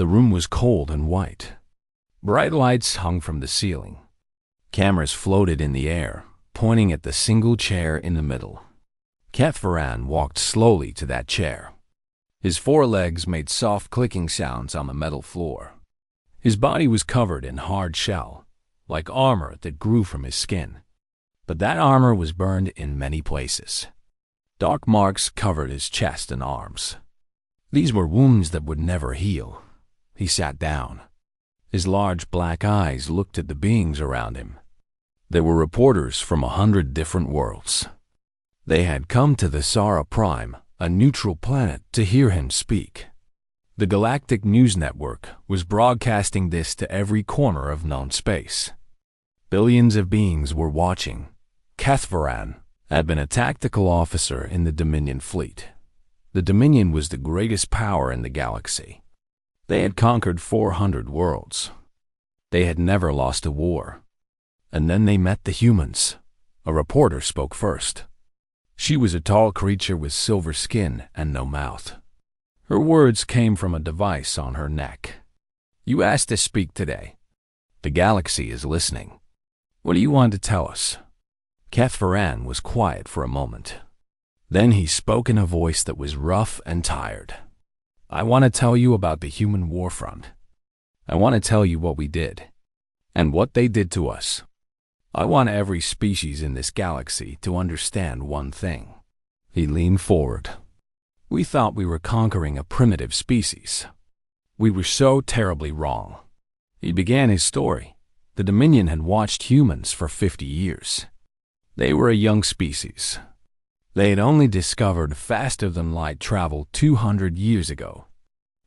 The room was cold and white. Bright lights hung from the ceiling. Cameras floated in the air, pointing at the single chair in the middle. Kethvaran walked slowly to that chair. His forelegs made soft clicking sounds on the metal floor. His body was covered in hard shell, like armor that grew from his skin. But that armor was burned in many places. Dark marks covered his chest and arms. These were wounds that would never heal. He sat down. His large black eyes looked at the beings around him. There were reporters from 100 different worlds. They had come to the Sara Prime, a neutral planet, to hear him speak. The Galactic News Network was broadcasting this to every corner of known space. Billions of beings were watching. Kethvaran had been a tactical officer in the Dominion fleet. The Dominion was the greatest power in the galaxy. They had conquered 400 worlds. They had never lost a war. And then they met the humans. A reporter spoke first. She was a tall creature with silver skin and no mouth. Her words came from a device on her neck. "You asked to speak today. The galaxy is listening. What do you want to tell us?" Kethvaran was quiet for a moment. Then he spoke in a voice that was rough and tired. "I want to tell you about the human war front. I want to tell you what we did, and what they did to us. I want every species in this galaxy to understand one thing." He leaned forward. "We thought we were conquering a primitive species. We were so terribly wrong." He began his story. The Dominion had watched humans for 50 years. They were a young species. They had only discovered faster-than-light travel 200 years ago.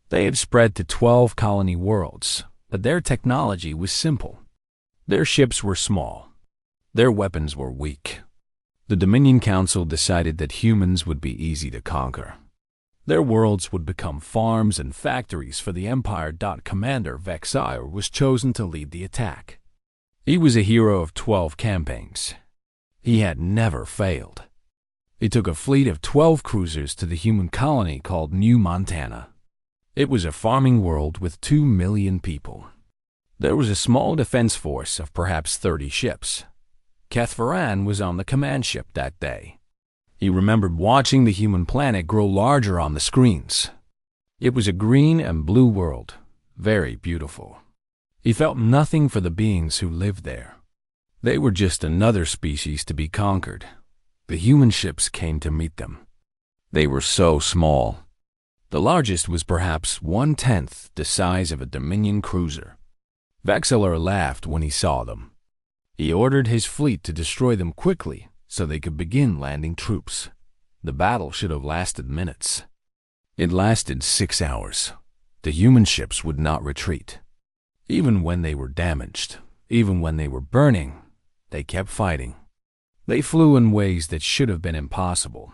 They had spread to 12 colony worlds, but their technology was simple. Their ships were small. Their weapons were weak. The Dominion Council decided that humans would be easy to conquer. Their worlds would become farms and factories for the Empire. Commander Vexire was chosen to lead the attack. He was a hero of 12 campaigns. He had never failed. He took a fleet of 12 cruisers to the human colony called New Montana. It was a farming world with 2 million people. There was a small defense force of perhaps 30 ships. Kethvaran was on the command ship that day. He remembered watching the human planet grow larger on the screens. It was a green and blue world, very beautiful. He felt nothing for the beings who lived there. They were just another species to be conquered. The human ships came to meet them. They were so small. The largest was perhaps 1/10 the size of a Dominion cruiser. Vexillor laughed when he saw them. He ordered his fleet to destroy them quickly so they could begin landing troops. The battle should have lasted minutes. It lasted 6 hours. The human ships would not retreat. Even when they were damaged, even when they were burning, they kept fighting. They flew in ways that should have been impossible.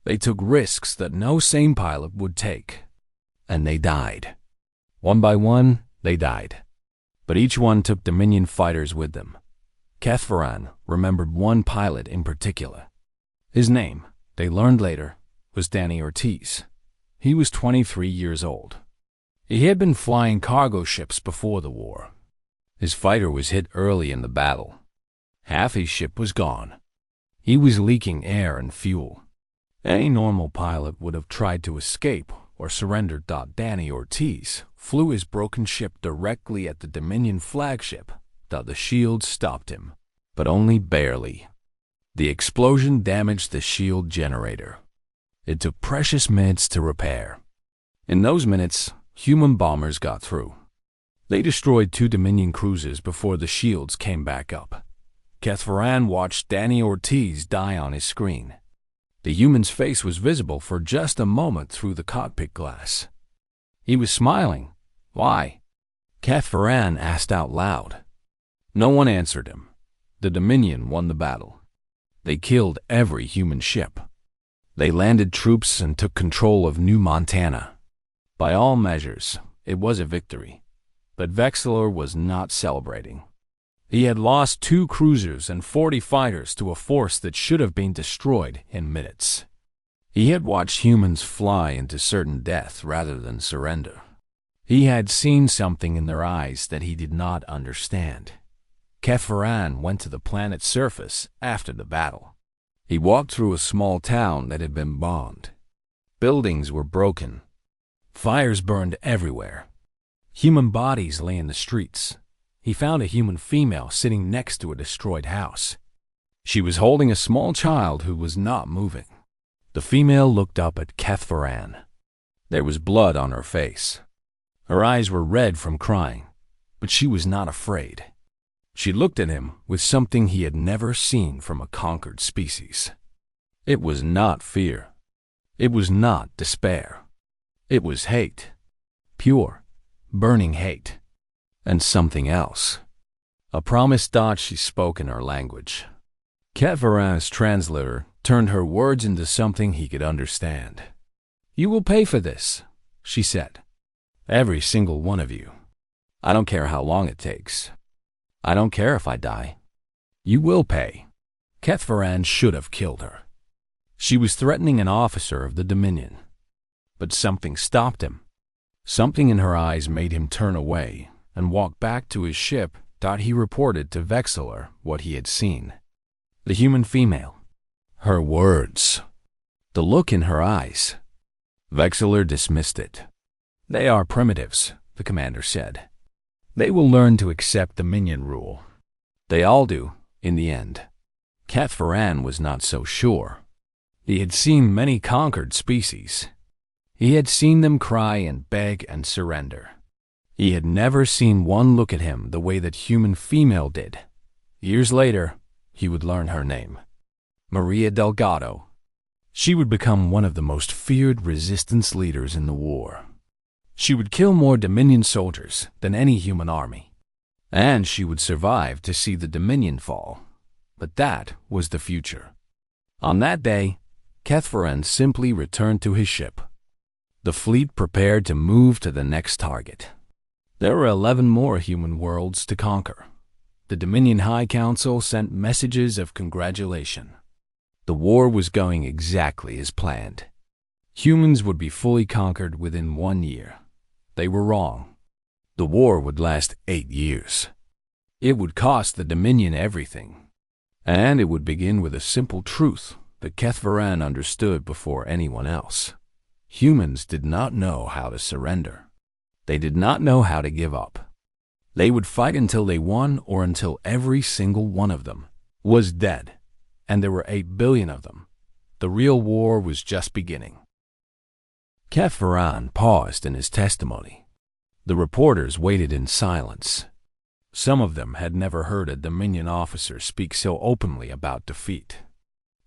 They took risks that no sane pilot would take. And they died. One by one, they died. But each one took Dominion fighters with them. Kethvaran remembered one pilot in particular. His name, they learned later, was Danny Ortiz. He was 23 years old. He had been flying cargo ships before the war. His fighter was hit early in the battle. Half his ship was gone. He was leaking air and fuel. Any normal pilot would have tried to escape or surrender. Danny Ortiz flew his broken ship directly at the Dominion flagship. The shield stopped him, but only barely. The explosion damaged the shield generator. It took precious minutes to repair. In those minutes, human bombers got through. They destroyed 2 Dominion cruisers before the shields came back up. Kethvaran watched Danny Ortiz die on his screen. The human's face was visible for just a moment through the cockpit glass. He was smiling. "Why?" Kethvaran asked out loud. No one answered him. The Dominion won the battle. They killed every human ship. They landed troops and took control of New Montana. By all measures, it was a victory. But Vexillor was not celebrating. He had lost 2 cruisers and 40 fighters to a force that should have been destroyed in minutes. He had watched humans fly into certain death rather than surrender. He had seen something in their eyes that he did not understand. Kepharan went to the planet's surface after the battle. He walked through a small town that had been bombed. Buildings were broken. Fires burned everywhere. Human bodies lay in the streets. He found a human female sitting next to a destroyed house. She was holding a small child who was not moving. The female looked up at Kepharan. There was blood on her face. Her eyes were red from crying, but she was not afraid. She looked at him with something he had never seen from a conquered species. It was not fear. It was not despair. It was hate. Pure, burning hate. And something else. A promise thought she spoke in her language. Kepharan's translator turned her words into something he could understand. "You will pay for this," she said. "Every single one of you. I don't care how long it takes. I don't care if I die. You will pay." Kepharan should have killed her. She was threatening an officer of the Dominion. But something stopped him. Something in her eyes made him turn away and walk back to his ship. He reported to Vexillor what he had seen. The human female. Her words. The look in her eyes. Vexillor dismissed it. "They are primitives," the commander said. "They will learn to accept Dominion rule. They all do, in the end." Kepharan was not so sure. He had seen many conquered species. He had seen them cry and beg and surrender. He had never seen one look at him the way that human female did. Years later, he would learn her name. Maria Delgado. She would become one of the most feared resistance leaders in the war. She would kill more Dominion soldiers than any human army. And she would survive to see the Dominion fall. But that was the future. On that day, Kepharan simply returned to his ship. The fleet prepared to move to the next target. There were 11 more human worlds to conquer. The Dominion High Council sent messages of congratulation. The war was going exactly as planned. Humans would be fully conquered within 1 year. They were wrong. The war would last 8 years. It would cost the Dominion everything. And it would begin with a simple truth that Kepharan understood before anyone else. Humans did not know how to surrender. They did not know how to give up. They would fight until they won or until every single one of them was dead. And there were 8 billion of them. The real war was just beginning. Kepharan paused in his testimony. The reporters waited in silence. Some of them had never heard a Dominion officer speak so openly about defeat.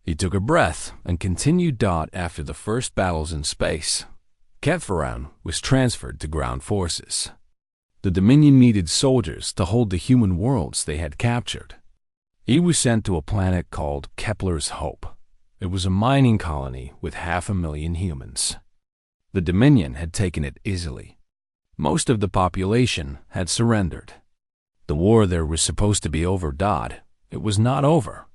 He took a breath and continued. After the first battles in space, Kepharan was transferred to ground forces. The Dominion needed soldiers to hold the human worlds they had captured. He was sent to a planet called Kepler's Hope. It was a mining colony with 500,000 humans. The Dominion had taken it easily. Most of the population had surrendered. The war there was supposed to be over. It was not over.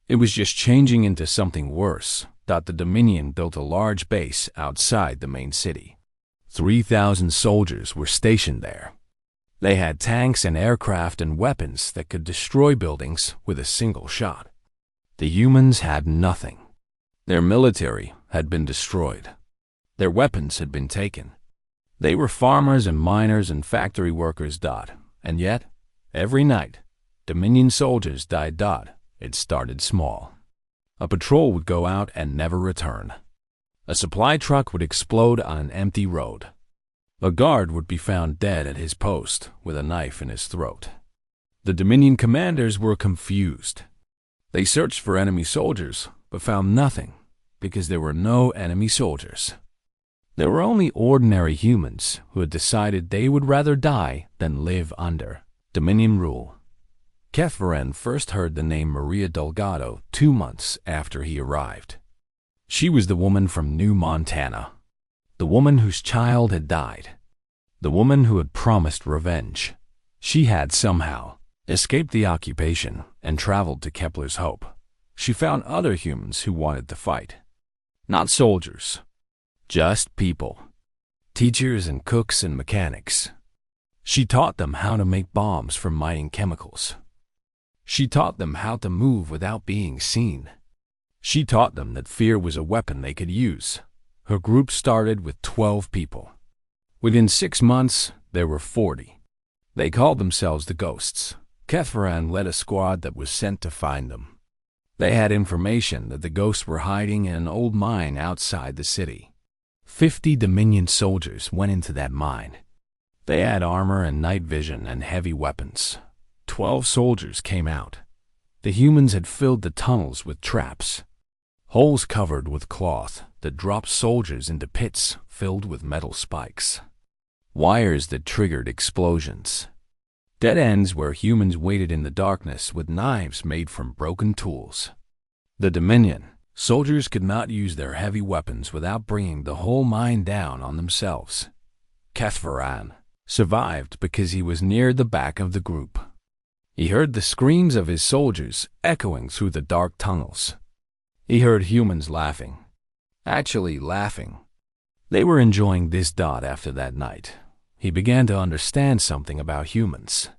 It was just changing into something worse. The Dominion built a large base outside the main city. 3,000 soldiers were stationed there. They had tanks and aircraft and weapons that could destroy buildings with a single shot. The humans had nothing. Their military had been destroyed. Their weapons had been taken. They were farmers and miners and factory workers. And yet, every night, Dominion soldiers died. It started small. A patrol would go out and never return. A supply truck would explode on an empty road. A guard would be found dead at his post with a knife in his throat. The Dominion commanders were confused. They searched for enemy soldiers, but found nothing because there were no enemy soldiers. There were only ordinary humans who had decided they would rather die than live under Dominion rule. Kepharan first heard the name Maria Delgado 2 months after he arrived. She was the woman from New Montana, the woman whose child had died, the woman who had promised revenge. She had somehow escaped the occupation and traveled to Kepler's Hope. She found other humans who wanted to fight. Not soldiers, just people. teachers and cooks and mechanics. She taught them how to make bombs from mining chemicals. She taught them how to move without being seen. She taught them that fear was a weapon they could use. Her group started with 12 people. Within 6 months, there were 40. They called themselves the Ghosts. Kethvaran led a squad that was sent to find them. They had information that the Ghosts were hiding in an old mine outside the city. 50 Dominion soldiers went into that mine. They had armor and night vision and heavy weapons. 12 soldiers came out. The humans had filled the tunnels with traps. Holes covered with cloth that dropped soldiers into pits filled with metal spikes. Wires that triggered explosions. Dead ends where humans waited in the darkness with knives made from broken tools. The Dominion soldiers could not use their heavy weapons without bringing the whole mine down on themselves. Kethvaran survived because he was near the back of the group. He heard the screams of his soldiers echoing through the dark tunnels. He heard humans laughing. Actually laughing. They were enjoying this dot after that night. He began to understand something about humans.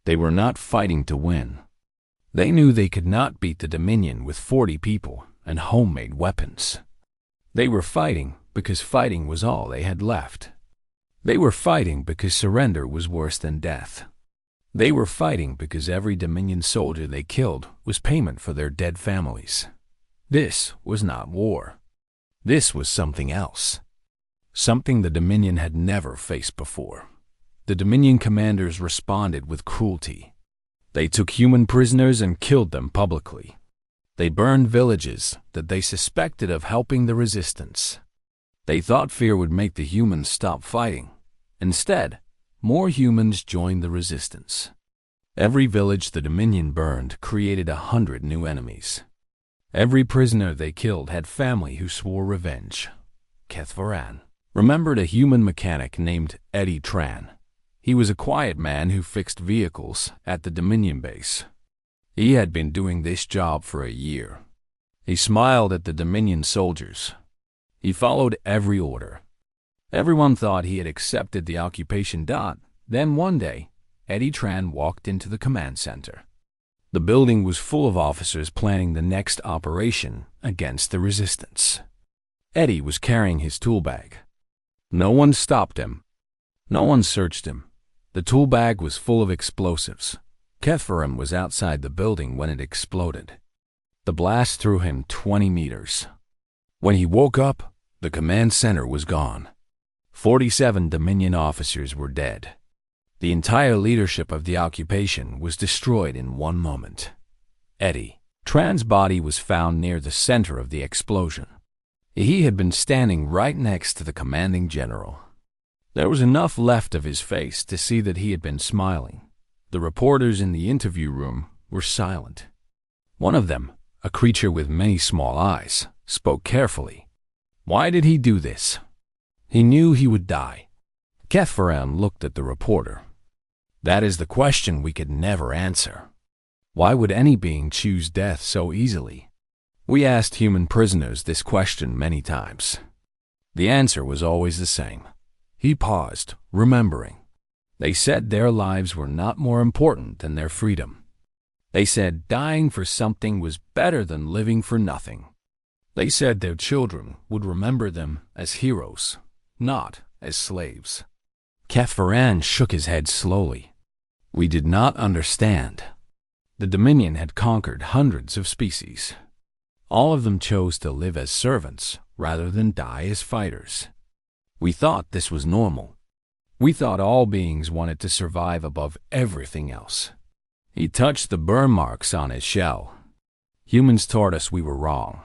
They were not fighting to win. They knew they could not beat the Dominion with 40 people and homemade weapons. They were fighting because fighting was all they had left. They were fighting because surrender was worse than death. They were fighting because every Dominion soldier they killed was payment for their dead families. This was not war. This was something else. Something the Dominion had never faced before. The Dominion commanders responded with cruelty. They took human prisoners and killed them publicly. They burned villages that they suspected of helping the resistance. They thought fear would make the humans stop fighting. Instead, more humans joined the resistance. Every village the Dominion burned created 100 new enemies. Every prisoner they killed had family who swore revenge. Kethvaran remembered a human mechanic named Eddie Tran. He was a quiet man who fixed vehicles at the Dominion base. He had been doing this job for a year. He smiled at the Dominion soldiers. He followed every order. Everyone thought he had accepted the occupation. Then one day, Eddie Tran walked into the command center. The building was full of officers planning the next operation against the resistance. Eddie was carrying his tool bag. No one stopped him. No one searched him. The tool bag was full of explosives. Kethvaran was outside the building when it exploded. The blast threw him 20 meters. When he woke up, the command center was gone. 47 Dominion officers were dead. The entire leadership of the occupation was destroyed in one moment. Eddie Tran's body was found near the center of the explosion. He had been standing right next to the commanding general. There was enough left of his face to see that he had been smiling. The reporters in the interview room were silent. One of them, a creature with many small eyes, spoke carefully. Why did he do this? He knew he would die. Kethvaran looked at the reporter. That is the question we could never answer. Why would any being choose death so easily? We asked human prisoners this question many times. The answer was always the same. He paused, remembering. They said their lives were not more important than their freedom. They said dying for something was better than living for nothing. They said their children would remember them as heroes, not as slaves. Kethvaran shook his head slowly. We did not understand. The Dominion had conquered hundreds of species. All of them chose to live as servants rather than die as fighters. We thought this was normal. We thought all beings wanted to survive above everything else. He touched the burn marks on his shell. Humans taught us we were wrong.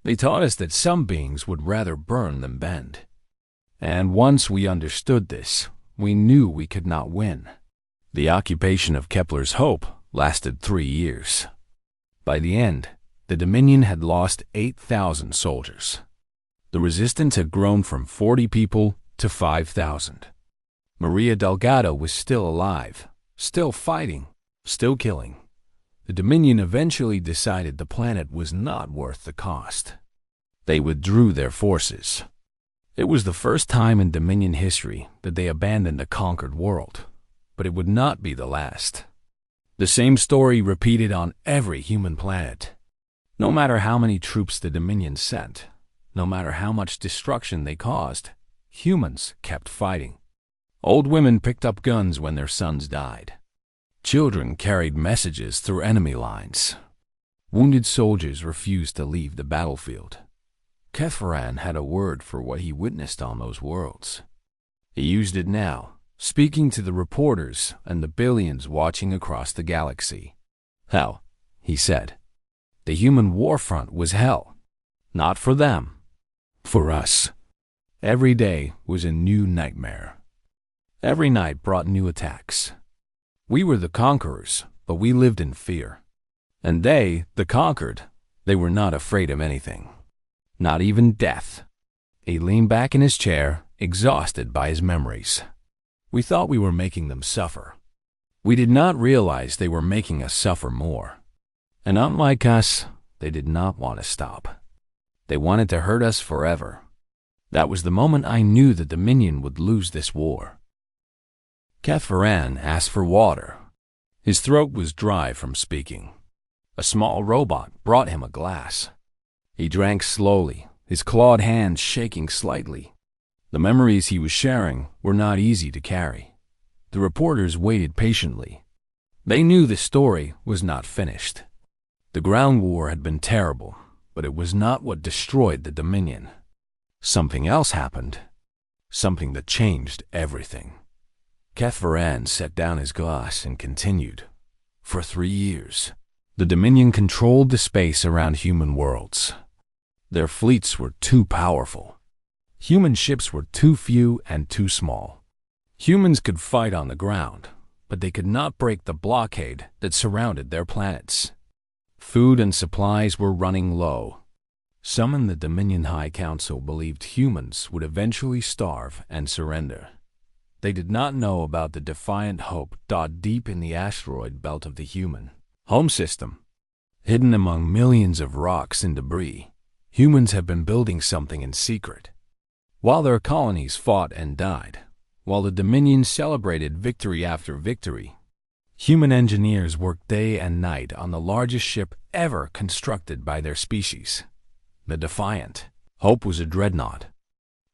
They taught us that some beings would rather burn than bend. And once we understood this, we knew we could not win. The occupation of Kepler's Hope lasted 3 years. By the end, the Dominion had lost 8,000 soldiers. The resistance had grown from 40 people to 5,000. Maria Delgado was still alive, still fighting, still killing. The Dominion eventually decided the planet was not worth the cost. They withdrew their forces. It was the first time in Dominion history that they abandoned a conquered world, but it would not be the last. The same story repeated on every human planet. No matter how many troops the Dominion sent, no matter how much destruction they caused, humans kept fighting. Old women picked up guns when their sons died. Children carried messages through enemy lines. Wounded soldiers refused to leave the battlefield. Kethvaran had a word for what he witnessed on those worlds. He used it now, speaking to the reporters and the billions watching across the galaxy. Hell, he said. The human warfront was hell. Not for them. For us. Every day was a new nightmare. Every night brought new attacks. We were the conquerors, but we lived in fear. And they, the conquered, they were not afraid of anything. Not even death. He leaned back in his chair, exhausted by his memories. We thought we were making them suffer. We did not realize they were making us suffer more. And unlike us, they did not want to stop. They wanted to hurt us forever. That was the moment I knew the Dominion would lose this war. Kethvaran asked for water. His throat was dry from speaking. A small robot brought him a glass. He drank slowly, his clawed hands shaking slightly. The memories he was sharing were not easy to carry. The reporters waited patiently. They knew the story was not finished. The ground war had been terrible, but it was not what destroyed the Dominion. Something else happened. Something that changed everything. Kethvaran set down his glass and continued. For 3 years, the Dominion controlled the space around human worlds. Their fleets were too powerful. Human ships were too few and too small. Humans could fight on the ground, but they could not break the blockade that surrounded their planets. Food and supplies were running low. Some in the Dominion High Council believed humans would eventually starve and surrender. They did not know about the defiant hope dotted deep in the asteroid belt of the human home system. Hidden among millions of rocks and debris, humans have been building something in secret. While their colonies fought and died, while the Dominion celebrated victory after victory, human engineers worked day and night on the largest ship ever constructed by their species. The Defiant. Hope was a dreadnought.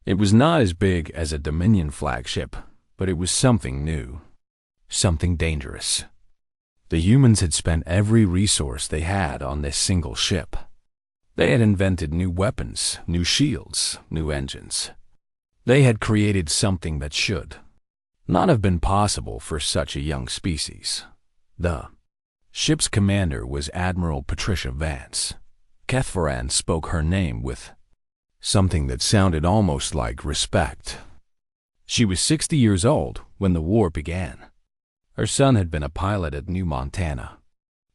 It was not as big as a Dominion flagship, but it was something new, something dangerous. The humans had spent every resource they had on this single ship. They had invented new weapons, new shields, new engines. They had created something that should not have been possible for such a young species. The ship's commander was Admiral Patricia Vance. Kethvaran spoke her name with something that sounded almost like respect. She was 60 years old when the war began. Her son had been a pilot at New Montana.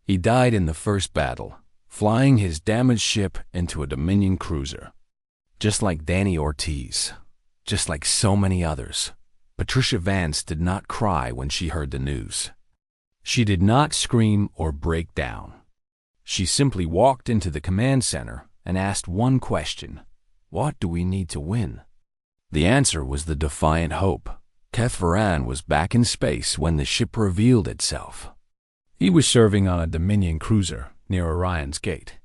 He died in the first battle, flying his damaged ship into a Dominion cruiser. Just like Danny Ortiz, just like so many others, Patricia Vance did not cry when she heard the news. She did not scream or break down. She simply walked into the command center and asked one question: what do we need to win? The answer was the Defiant Hope. Kethvaran was back in space when the ship revealed itself. He was serving on a Dominion cruiser near Orion's Gate,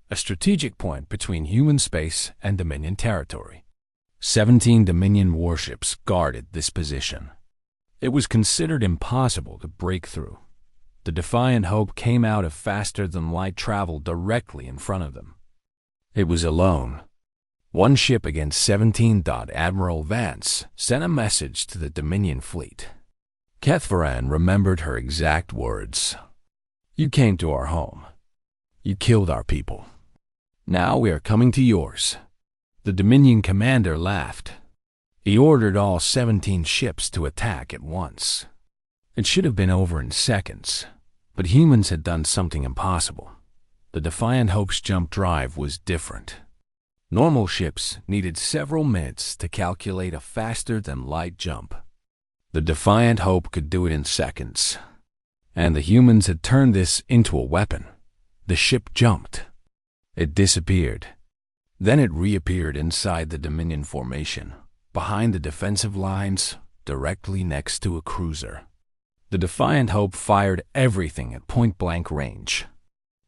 a strategic point between human space and Dominion territory. 17 Dominion warships guarded this position. It was considered impossible to break through. The Defiant Hope came out of faster-than-light travel directly in front of them. It was alone. One ship against 17. Admiral Vance sent a message to the Dominion fleet. Kethvaran remembered her exact words. You came to our home. You killed our people. Now we are coming to yours. The Dominion commander laughed. He ordered all 17 ships to attack at once. It should have been over in seconds, but humans had done something impossible. The Defiant Hope's jump drive was different. Normal ships needed several minutes to calculate a faster-than-light jump. The Defiant Hope could do it in seconds. And the humans had turned this into a weapon. The ship jumped. It disappeared. Then it reappeared inside the Dominion formation, behind the defensive lines, directly next to a cruiser. The Defiant Hope fired everything at point-blank range.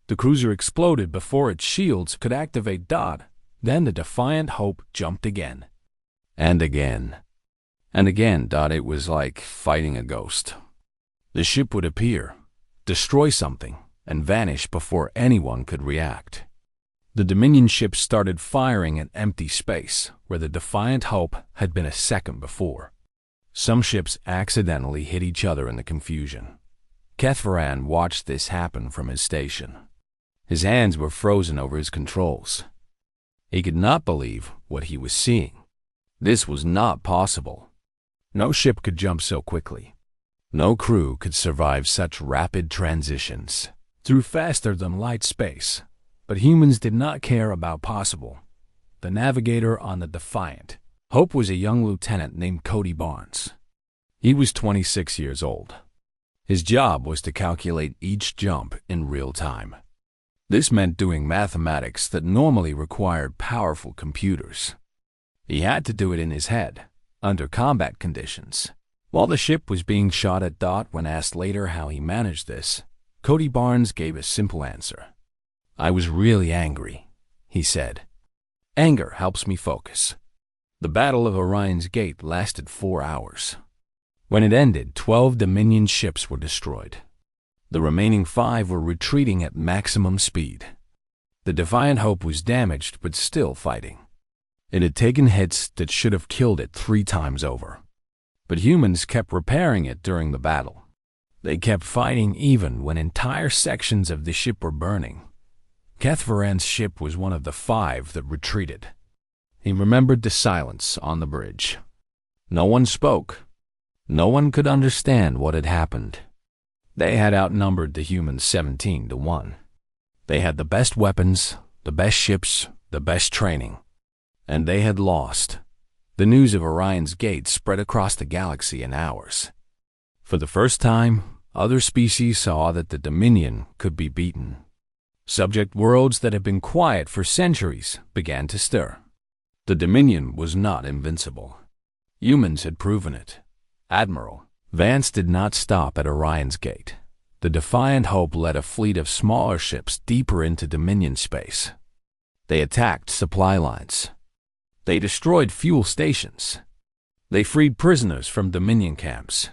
The cruiser exploded before its shields could activate Dot. Then the Defiant Hope jumped again. And again. And again, Dot. It was like fighting a ghost. The ship would appear, destroy something, and vanish before anyone could react. The Dominion ships started firing at empty space where the Defiant Hope had been a second before. Some ships accidentally hit each other in the confusion. Kethvaran watched this happen from his station. His hands were frozen over his controls. He could not believe what he was seeing. This was not possible. No ship could jump so quickly. No crew could survive such rapid transitions through faster-than-light space. But humans did not care about possible. The navigator on the Defiant Hope was a young lieutenant named Cody Barnes. He was 26 years old. His job was to calculate each jump in real time. This meant doing mathematics that normally required powerful computers. He had to do it in his head, under combat conditions. While the ship was being shot at Dot, when asked later how he managed this, Cody Barnes gave a simple answer. "I was really angry," he said. "Anger helps me focus." The Battle of Orion's Gate lasted 4 hours. When it ended, 12 Dominion ships were destroyed. The remaining 5 were retreating at maximum speed. The Defiant Hope was damaged but still fighting. It had taken hits that should have killed it 3 times over. But humans kept repairing it during the battle. They kept fighting even when entire sections of the ship were burning. Kethvaran's ship was one of the 5 that retreated. He remembered the silence on the bridge. No one spoke. No one could understand what had happened. They had outnumbered the humans 17-1. They had the best weapons, the best ships, the best training. And they had lost. The news of Orion's Gate spread across the galaxy in hours. For the first time, other species saw that the Dominion could be beaten. Subject worlds that had been quiet for centuries began to stir. The Dominion was not invincible. Humans had proven it. Admiral Vance did not stop at Orion's Gate. The Defiant Hope led a fleet of smaller ships deeper into Dominion space. They attacked supply lines. They destroyed fuel stations. They freed prisoners from Dominion camps.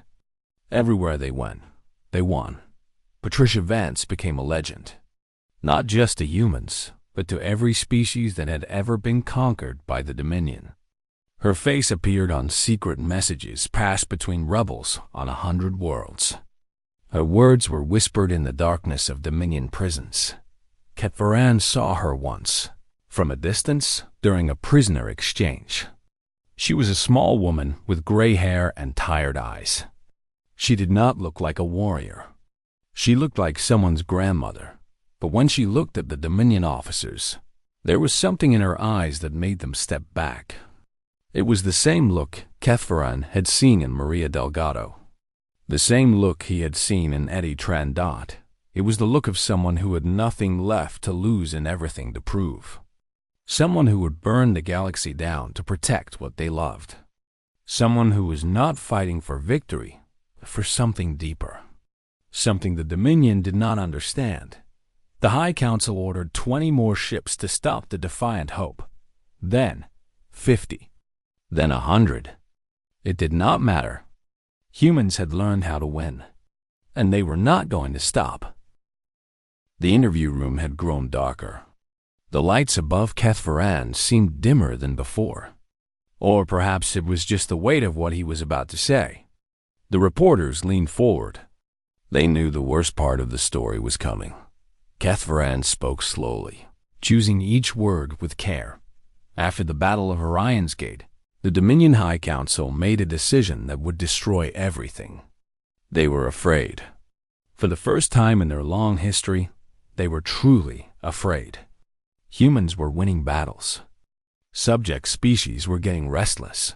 Everywhere they went, they won. Patricia Vance became a legend. Not just to humans, but to every species that had ever been conquered by the Dominion. Her face appeared on secret messages passed between rebels on 100 worlds. Her words were whispered in the darkness of Dominion prisons. Kethvaran saw her once, from a distance, during a prisoner exchange. She was a small woman with gray hair and tired eyes. She did not look like a warrior. She looked like someone's grandmother. But when she looked at the Dominion officers, there was something in her eyes that made them step back. It was the same look Kethvaran had seen in Maria Delgado. The same look he had seen in Eddie Trandot. It was the look of someone who had nothing left to lose and everything to prove. Someone who would burn the galaxy down to protect what they loved. Someone who was not fighting for victory, but for something deeper. Something the Dominion did not understand. The High Council ordered 20 more ships to stop the Defiant Hope. Then 50. Then 100. It did not matter. Humans had learned how to win. And they were not going to stop. The interview room had grown darker. The lights above Kethvaran seemed dimmer than before. Or perhaps it was just the weight of what he was about to say. The reporters leaned forward. They knew the worst part of the story was coming. Kethvaran spoke slowly, choosing each word with care. After the Battle of Orion's Gate, the Dominion High Council made a decision that would destroy everything. They were afraid. For the first time in their long history, they were truly afraid. Humans were winning battles. Subject species were getting restless.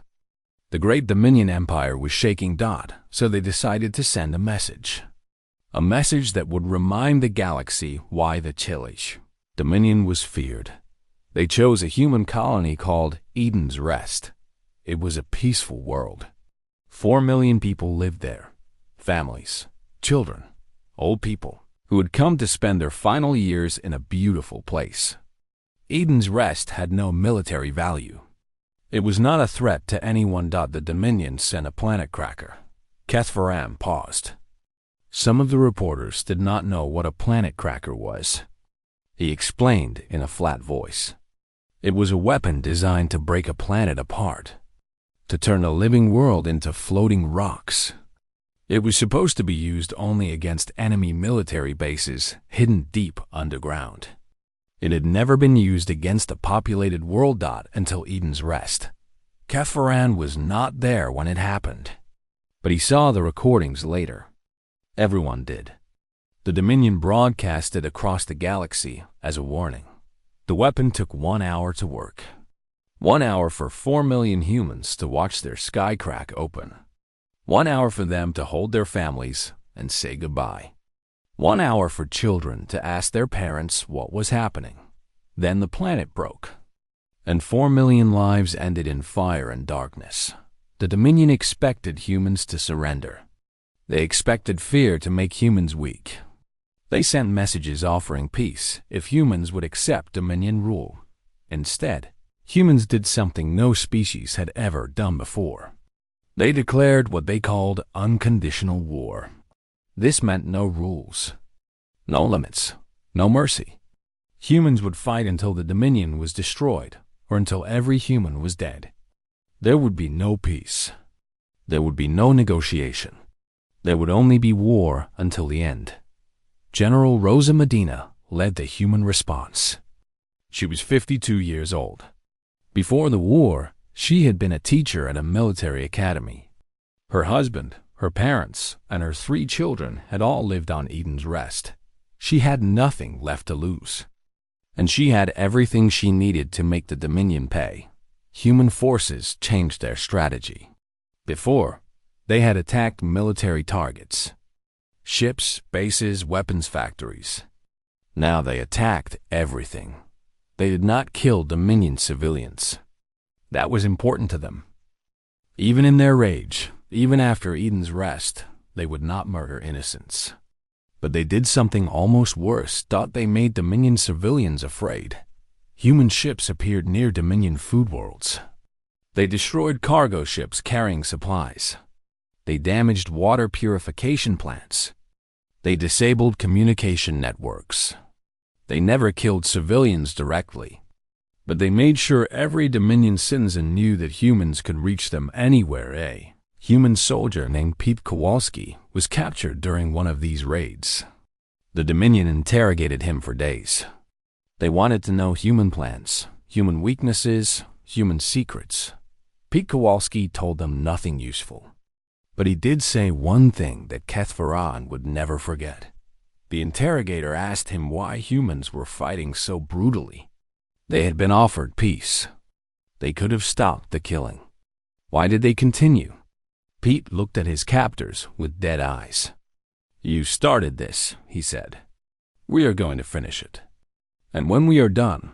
The great Dominion Empire was shaking Dot, so they decided to send a message. A message that would remind the galaxy why the Chilish Dominion was feared. They chose a human colony called Eden's Rest. It was a peaceful world. 4 million people lived there. Families, children, old people, who had come to spend their final years in a beautiful place. Eden's Rest had no military value. It was not a threat to anyone. The Dominion sent a planet cracker. Kethvaram paused. Some of the reporters did not know what a planet cracker was. He explained in a flat voice. It was a weapon designed to break a planet apart, to turn a living world into floating rocks. It was supposed to be used only against enemy military bases hidden deep underground. It had never been used against a populated world. Until Eden's Rest. Kethvaran was not there when it happened, but he saw the recordings later. Everyone did. The Dominion broadcasted across the galaxy as a warning. The weapon took 1 hour to work. 1 hour for 4 million humans to watch their sky crack open. 1 hour for them to hold their families and say goodbye. 1 hour for children to ask their parents what was happening. Then the planet broke, and 4 million lives ended in fire and darkness. The Dominion expected humans to surrender. They expected fear to make humans weak. They sent messages offering peace if humans would accept Dominion rule. Instead, humans did something no species had ever done before. They declared what they called unconditional war. This meant no rules, no limits, no mercy. Humans would fight until the Dominion was destroyed or until every human was dead. There would be no peace. There would be no negotiation. There would only be war until the end. General Rosa Medina led the human response. She was 52 years old. Before the war, she had been a teacher at a military academy. Her husband, her parents, and her 3 children had all lived on Eden's Rest. She had nothing left to lose. And she had everything she needed to make the Dominion pay. Human forces changed their strategy. Before, they had attacked military targets. Ships, bases, weapons factories. Now they attacked everything. They did not kill Dominion civilians. That was important to them. Even in their rage, even after Eden's Rest, they would not murder innocents. But they did something almost worse. They made Dominion civilians afraid. Human ships appeared near Dominion food worlds. They destroyed cargo ships carrying supplies. They damaged water purification plants. They disabled communication networks. They never killed civilians directly, but they made sure every Dominion citizen knew that humans could reach them anywhere. A human soldier named Pete Kowalski was captured during one of these raids. The Dominion interrogated him for days. They wanted to know human plans, human weaknesses, human secrets. Pete Kowalski told them nothing useful. But he did say one thing that Kethvaran would never forget. The interrogator asked him why humans were fighting so brutally. They had been offered peace. They could have stopped the killing. Why did they continue? Pete looked at his captors with dead eyes. "You started this," he said. "We are going to finish it. And when we are done,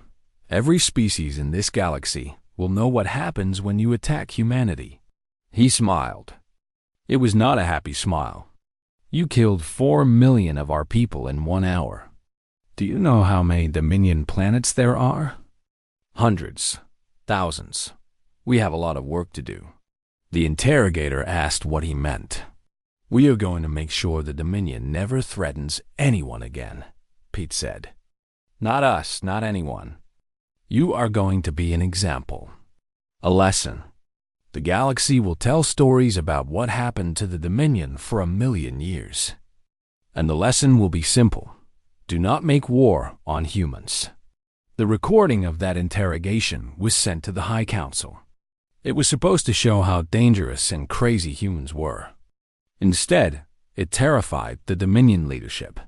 every species in this galaxy will know what happens when you attack humanity." He smiled. It was not a happy smile. "You killed 4 million of our people in 1 hour. Do you know how many Dominion planets there are? Hundreds, thousands. We have a lot of work to do." The interrogator asked what he meant. "We are going to make sure the Dominion never threatens anyone again," Pete said. "Not us, not anyone. You are going to be an example, a lesson. The galaxy will tell stories about what happened to the Dominion for 1 million years. And the lesson will be simple. Do not make war on humans." The recording of that interrogation was sent to the High Council. It was supposed to show how dangerous and crazy humans were. Instead, it terrified the Dominion leadership.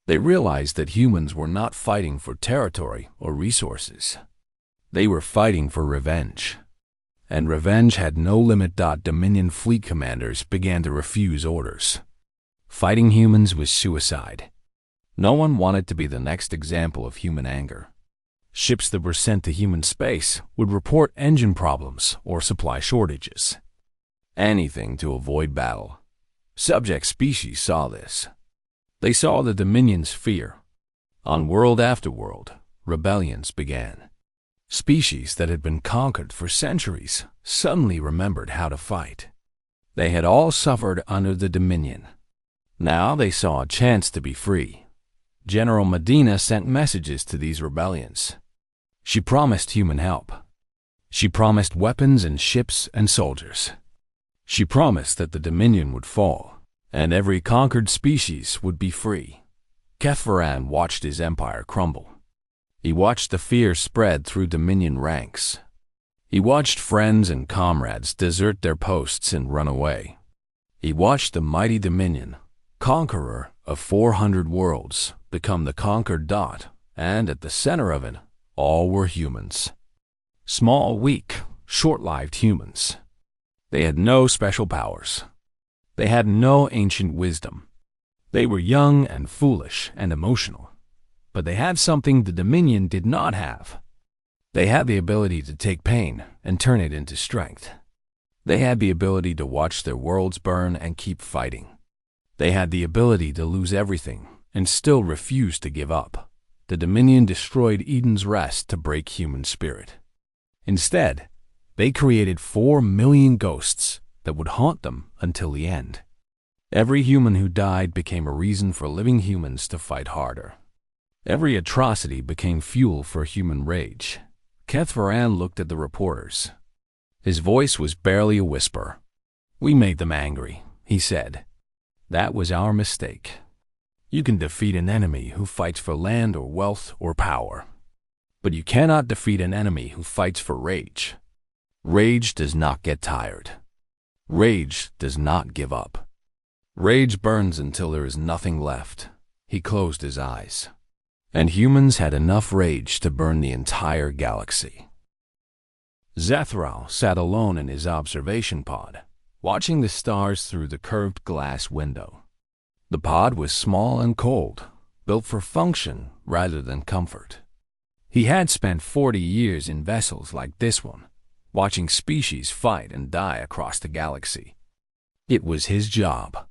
They realized that humans were not fighting for territory or resources. They were fighting for revenge. And revenge had no limit. Dominion fleet commanders began to refuse orders. Fighting humans was suicide. No one wanted to be the next example of human anger. Ships that were sent to human space would report engine problems or supply shortages. Anything to avoid battle. Subject species saw this. They saw the Dominion's fear. On world after world, rebellions began. Species that had been conquered for centuries suddenly remembered how to fight. They had all suffered under the Dominion. Now they saw a chance to be free. General Medina sent messages to these rebellions. She promised human help. She promised weapons and ships and soldiers. She promised that the Dominion would fall, and every conquered species would be free. Kethvaran watched his empire crumble. He watched the fear spread through Dominion ranks. He watched friends and comrades desert their posts and run away. He watched the mighty Dominion, conqueror of 400 worlds, become the conquered dot, and at the center of it, all were humans. Small, weak, short-lived humans. They had no special powers. They had no ancient wisdom. They were young and foolish and emotional. But they had something the Dominion did not have. They had the ability to take pain and turn it into strength. They had the ability to watch their worlds burn and keep fighting. They had the ability to lose everything and still refuse to give up. The Dominion destroyed Eden's rest to break human spirit. Instead, they created 4 million ghosts that would haunt them until the end. Every human who died became a reason for living humans to fight harder. Every atrocity became fuel for human rage. Kethvaran looked at the reporters. His voice was barely a whisper. "We made them angry," he said. "That was our mistake. You can defeat an enemy who fights for land or wealth or power. But you cannot defeat an enemy who fights for rage. Rage does not get tired. Rage does not give up. Rage burns until there is nothing left." He closed his eyes. And humans had enough rage to burn the entire galaxy. Zethral sat alone in his observation pod, watching the stars through the curved glass window. The pod was small and cold, built for function rather than comfort. He had spent 40 years in vessels like this one, watching species fight and die across the galaxy. It was his job.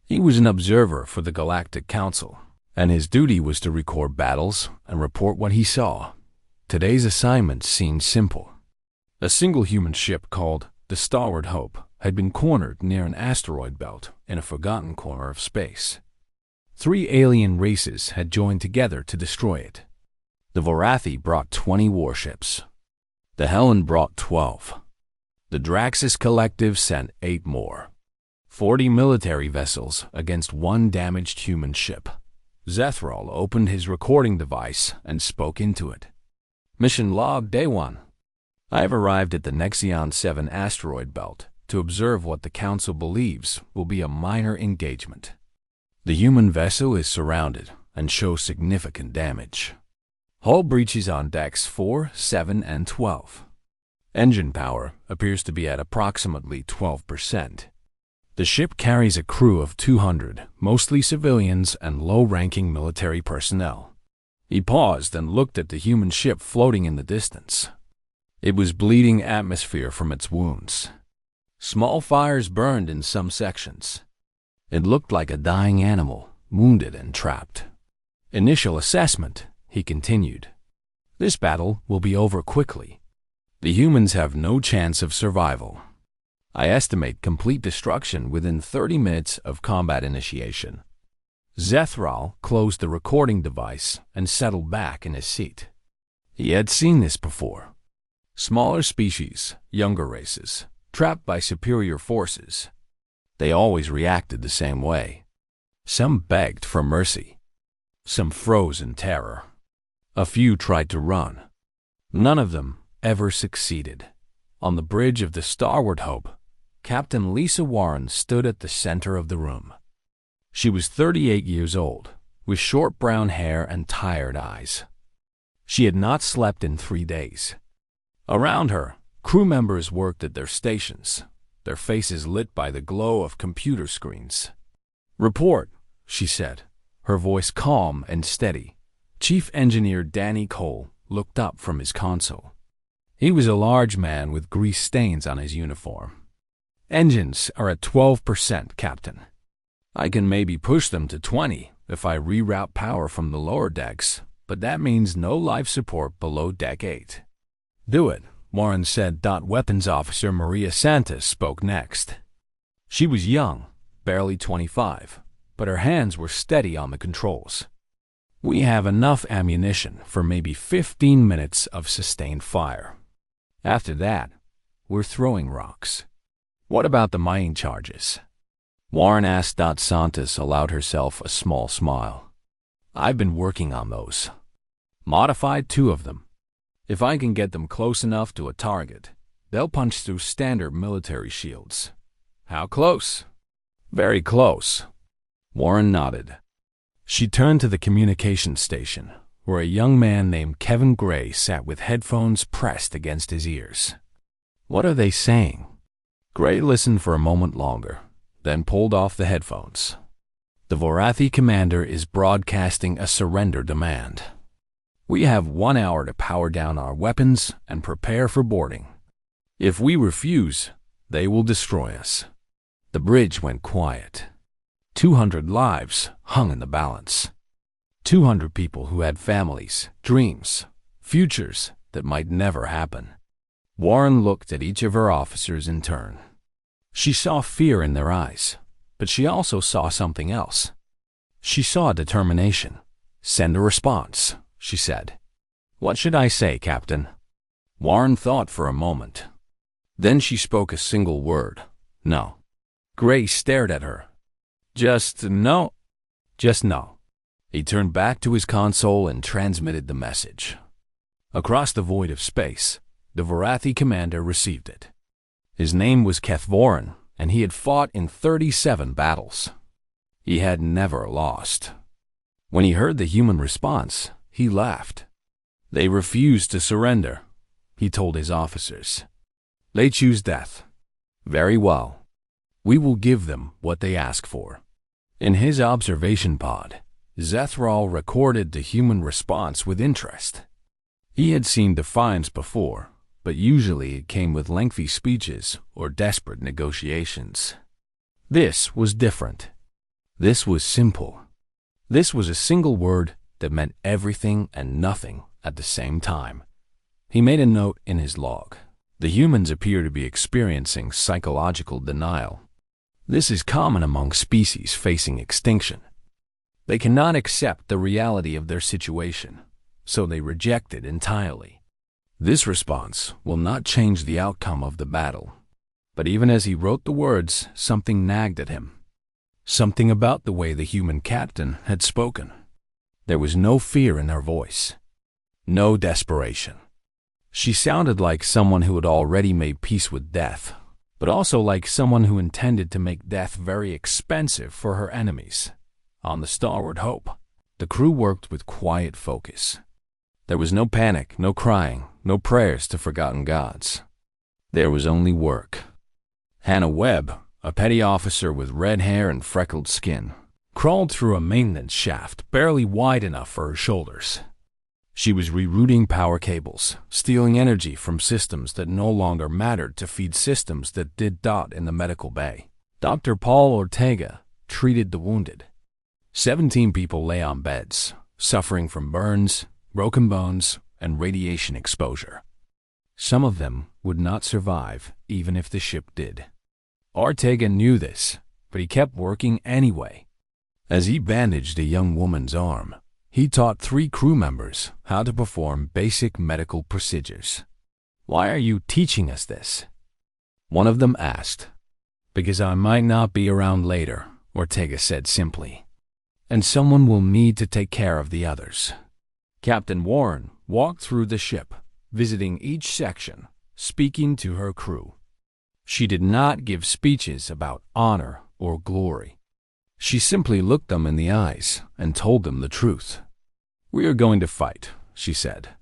He was an observer for the Galactic Council, and his duty was to record battles and report what he saw. Today's assignment seemed simple. A single human ship called the Starboard Hope had been cornered near an asteroid belt in a forgotten corner of space. 3 alien races had joined together to destroy it. The Vorathi brought 20 warships. The Helen brought 12. The Draxus Collective sent 8 more. 40 military vessels against 1 damaged human ship. Zethral opened his recording device and spoke into it. "Mission log, Day 1. I have arrived at the Nexion 7 asteroid belt to observe what the Council believes will be a minor engagement. The human vessel is surrounded and shows significant damage. Hull breaches on decks 4, 7, and 12. Engine power appears to be at approximately 12%. The ship carries a crew of 200, mostly civilians and low-ranking military personnel." He paused and looked at the human ship floating in the distance. It was bleeding atmosphere from its wounds. Small fires burned in some sections. It looked like a dying animal, wounded and trapped. "Initial assessment," he continued. "This battle will be over quickly. The humans have no chance of survival. I estimate complete destruction within 30 minutes of combat initiation." Zethral closed the recording device and settled back in his seat. He had seen this before. Smaller species, younger races, trapped by superior forces. They always reacted the same way. Some begged for mercy. Some froze in terror. A few tried to run. None of them ever succeeded. On the bridge of the Starboard Hope, Captain Lisa Warren stood at the center of the room. She was 38 years old, with short brown hair and tired eyes. She had not slept in 3 days. Around her, crew members worked at their stations, their faces lit by the glow of computer screens. "Report," she said, her voice calm and steady. Chief Engineer Danny Cole looked up from his console. He was a large man with grease stains on his uniform. "Engines are at 12%, Captain. I can maybe push them to 20 if I reroute power from the lower decks, but that means no life support below Deck 8. "Do it," Warren said. Weapons Officer Maria Santos spoke next. She was young, barely 25, but her hands were steady on the controls. "We have enough ammunition for maybe 15 minutes of sustained fire. After that, we're throwing rocks." "What about the mining charges?" Warren asked. Santos allowed herself a small smile. "I've been working on those. Modified 2 of them. If I can get them close enough to a target, they'll punch through standard military shields." "How close?" "Very close." Warren nodded. She turned to the communication station, where a young man named Kevin Gray sat with headphones pressed against his ears. "What are they saying?" Gray listened for a moment longer, then pulled off the headphones. "The Vorathi commander is broadcasting a surrender demand. We have 1 hour to power down our weapons and prepare for boarding. If we refuse, they will destroy us." The bridge went quiet. 200 lives hung in the balance. 200 people who had families, dreams, futures that might never happen. Warren looked at each of her officers in turn. She saw fear in their eyes, but she also saw something else. She saw determination. "Send a response," she said. "What should I say, Captain?" Warren thought for a moment. Then she spoke a single word: "No." Gray stared at her. "Just no?" "Just no." He turned back to his console and transmitted the message. Across the void of space, the Vorathi commander received it. His name was Keth Voren, and he had fought in 37 battles. He had never lost. When he heard the human response, he laughed. "They refuse to surrender," he told his officers. "They choose death. Very well. We will give them what they ask for." In his observation pod, Zethral recorded the human response with interest. He had seen defiance before, but usually it came with lengthy speeches or desperate negotiations. This was different. This was simple. This was a single word that meant everything and nothing at the same time. He made a note in his log. "The humans appear to be experiencing psychological denial. This is common among species facing extinction. They cannot accept the reality of their situation, so they reject it entirely. This response will not change the outcome of the battle." But even as he wrote the words, something nagged at him. Something about the way the human captain had spoken. There was no fear in her voice. No desperation. She sounded like someone who had already made peace with death, but also like someone who intended to make death very expensive for her enemies. On the Starward Hope, the crew worked with quiet focus. There was no panic, no crying, no prayers to forgotten gods. There was only work. Hannah Webb, a petty officer with red hair and freckled skin, crawled through a maintenance shaft barely wide enough for her shoulders. She was rerouting power cables, stealing energy from systems that no longer mattered to feed systems that did. In the medical bay, Dr. Paul Ortega treated the wounded. 17 people lay on beds, suffering from burns, broken bones, and radiation exposure. Some of them would not survive even if the ship did. Ortega knew this, but he kept working anyway. As he bandaged a young woman's arm, he taught 3 crew members how to perform basic medical procedures. "Why are you teaching us this?" one of them asked. "Because I might not be around later," Ortega said simply, "and someone will need to take care of the others." Captain Warren walked through the ship, visiting each section, speaking to her crew. She did not give speeches about honor or glory. She simply looked them in the eyes and told them the truth. "We are going to fight," she said.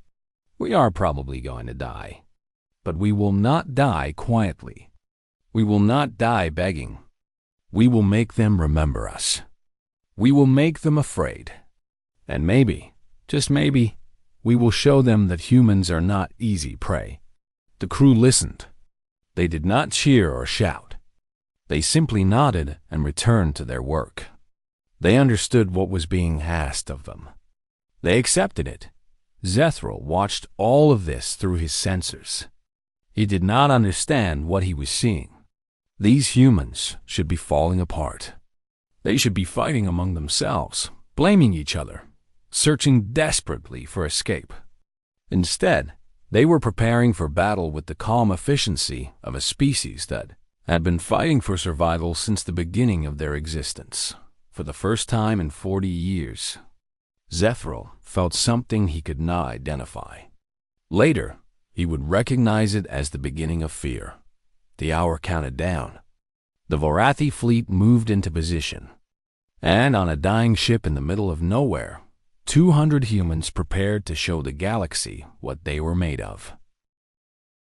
"We are probably going to die. But we will not die quietly. We will not die begging. We will make them remember us. We will make them afraid. And maybe, just maybe, We will show them that humans are not easy prey." The crew listened. They did not cheer or shout. They simply nodded and returned to their work. They understood what was being asked of them. They accepted it. Zethral watched all of this through his sensors. He did not understand what he was seeing. These humans should be falling apart. They should be fighting among themselves, blaming each other, searching desperately for escape. Instead, they were preparing for battle with the calm efficiency of a species that had been fighting for survival since the beginning of their existence. For the first time in 40 years, Zethral felt something he could not identify. Later, he would recognize it as the beginning of fear. The hour counted down. The Vorathi fleet moved into position. And on a dying ship in the middle of nowhere, 200 humans prepared to show the galaxy what they were made of.